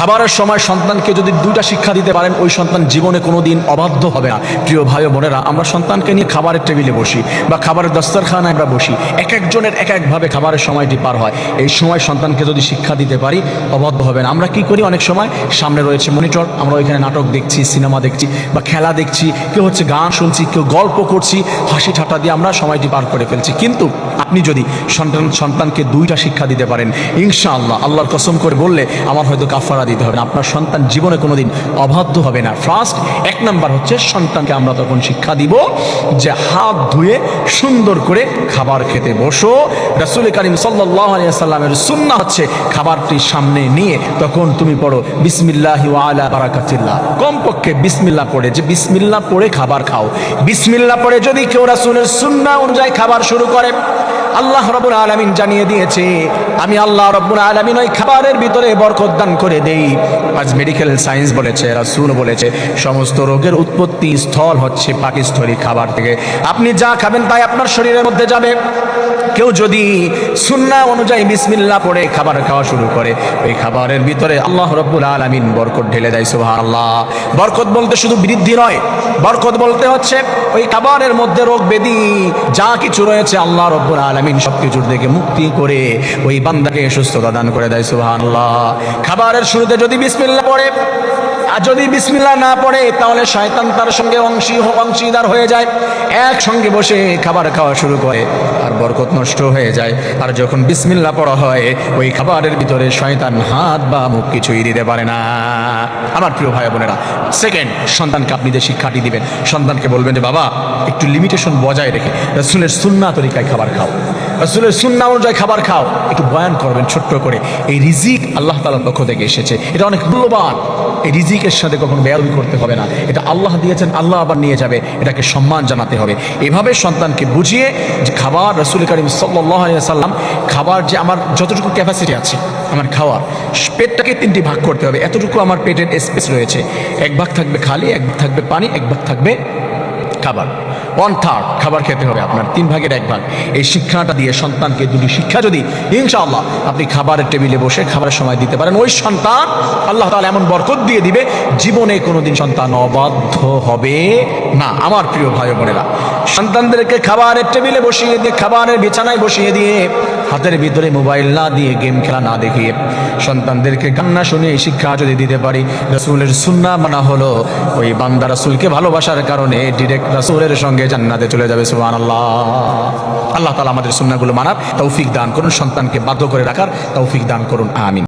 খাবারের সময় সন্তানকে যদি দুইটা শিক্ষা দিতে পারেন, ওই সন্তান জীবনে কোনোদিন অবাধ্য হবে না। প্রিয় ভাই ও বোনেরা, আমরা সন্তানকে নিয়ে খাবারের টেবিলে বসি বা খাবারের দস্তরখানায় আমরা বসি, এক একজনের এক একভাবে খাবারের সময়টি পার হয়। এই সময় সন্তানকে যদি শিক্ষা দিতে পারি, অবাধ্য হবে না। আমরা কি করি, অনেক সময় সামনে রয়েছে মনিটর, আমরা ওইখানে নাটক দেখছি, সিনেমা দেখছি বা খেলা দেখছি, কেউ হচ্ছে গান শুনছি, কেউ গল্প করছি, হাসি ঠাট্টা দিয়ে আমরা সময়টি পার করে ফেলছি। কিন্তু আপনি যদি সন্তানকে দুইটা শিক্ষা দিতে পারেন, ইনশাআল্লাহ, আল্লাহর কসম করে বললে আমার হয়তো কাফারা দিতে হবে না, আপনার সন্তান জীবনে কোনোদিন অবাধ্য হবে না। ফার্স্ট, এক নাম্বার হচ্ছে সন্তানকে আমরা তখন শিক্ষা দিব যে হাত ধুয়ে সুন্দর করে খাবার খেতে বসো। রাসূল করিম সাল্লাল্লাহু আলাইহি ওয়াসাল্লামের সুন্নাহ হচ্ছে খাবারটি সামনে নিয়ে তখন তুমি পড়ো বিসমিল্লাহি ওয়া আলা বারাকাতিল্লাহ, কমপক্ষে বিসমিল্লাহ পড়ে, যে বিসমিল্লাহ পড়ে খাবার খাও। বিসমিল্লাহ পড়ে যদি কেউ রাসূলের সুন্নাহ অনুযায়ী খাবার শুরু করে, আল্লাহ রাব্বুল আলামিন জানিয়ে দিয়েছে, আমি আল্লাহ রাব্বুল আলামিন ওই খাবারের ভিতরে বরকত দান করে দেই। আজ মেডিকেল সায়েন্স বলেছে, রাসূল বলেছে, সমস্ত রোগের উৎপত্তি স্থল হচ্ছে পাকস্থলী, খাবার থেকে। আপনি যা খাবেন তাই আপনার শরীরের মধ্যে যাবে। কেউ যদি সুন্নাহ অনুযায়ী বিসমিল্লাহ পড়ে খাবার খাওয়া শুরু করে, ওই খাবারের ভিতরে আল্লাহ রাব্বুল আলামিন বরকত ঢেলে দেয়। সুবহানাল্লাহ। বরকত বলতে শুধু বৃদ্ধি নয়, বরকত বলতে হচ্ছে ওই খাবারের মধ্যে রোগ ব্যাধি যা কিছু রয়েছে আল্লাহ রাব্বুল আলামিন সবকিছুর থেকে মুক্তি করে ওই বান্দাকে সুস্থতা দান করে দেয়। সুবহানাল্লাহ। খাবারের শুরুতে যদি বিসমিল্লাহ পড়ে, আর যদি বিসমিল্লাহ না পড়ে, তাহলে শয়তান তার সঙ্গে অংশীদার হয়ে যায়, একসঙ্গে বসে খাবার খাওয়া শুরু করে, আর বরকত নষ্ট হয়ে যায়। আর যখন বিসমিল্লাহ পড়া হয়, ওই খাবারের ভিতরে শয়তান হাত বা মুখ কিছুই দিতে পারে না। আমার প্রিয় ভাই বোনেরা, সেকেন্ড, সন্তানকে আপনি যে শিক্ষাটি দিবেন, সন্তানকে বলবেন যে বাবা একটু লিমিটেশন বজায় রেখে রাসূলের সুন্নাহ তরিকায় খাবার খাও, রাসূলের সুন্নাহ অনুযায়ী খাবার খাও। একটু বয়ান করবেন ছোট্ট করে, এই রিজিক আল্লাহ তাআলার পক্ষ থেকে এসেছে, এটা অনেক মূল্যবান, এই রিজিকের সাথে কখনো বেয়াদবি করতে হবে না, এটা আল্লাহ দিয়েছেন, আল্লাহ আবার নিয়ে যাবে, এটাকে সম্মান জানাতে হবে। এভাবে সন্তানকে বুঝিয়ে যে খাবার, রাসূল করিম সাল্লাল্লাহু আলাইহি ওয়াসাল্লাম খাবার, যে আমার যতটুকু ক্যাপাসিটি আছে আমার খাওয়ার, পেটটাকে তিনটি ভাগ করতে হবে, এতটুকু আমার পেটের স্পেস রয়েছে, এক ভাগ থাকবে খালি, এক ভাগ থাকবে পানি, এক ভাগ থাকবে খাবার, 1/3 খাবার খেতে হবে আপনার, 3 ভাগের 1 ভাগ। এই শিক্ষাটা দিয়ে সন্তানকে দুটি শিক্ষা যদি ইনশাআল্লাহ আপনি খাবারের টেবিলে বসে খাবারের সময় দিতে পারেন, ওই সন্তান আল্লাহ তাআলা এমন বরকত দিয়ে দিবে, জীবনে কোনোদিন সন্তান অবাধ্য হবে না। আমার প্রিয় ভাই বোনেরা, সন্তানদেরকে খাবারের টেবিলে বসিয়ে দিয়ে, খাবারের বিছানায় বসিয়ে দিয়ে, হাতের ভিতরে মোবাইল না দিয়ে, গেম খেলা না দেখিয়ে, সন্তানদেরকে কান্না শুনে শিক্ষা যদি দিতে পারি, রাসূলের সুন্নাহ মানা হলো ওই বান্দা রাসূলকে ভালোবাসার কারণে ডিরেক্ট রাসূলের সঙ্গে জান্নাতে চলে যাবে। সুবহানাল্লাহ। আল্লাহ তাআলা আমাদের সুন্নাহগুলো মানার তৌফিক দান করুন, সন্তানকে বাধ্য করে রাখার তৌফিক দান করুন। আমিন।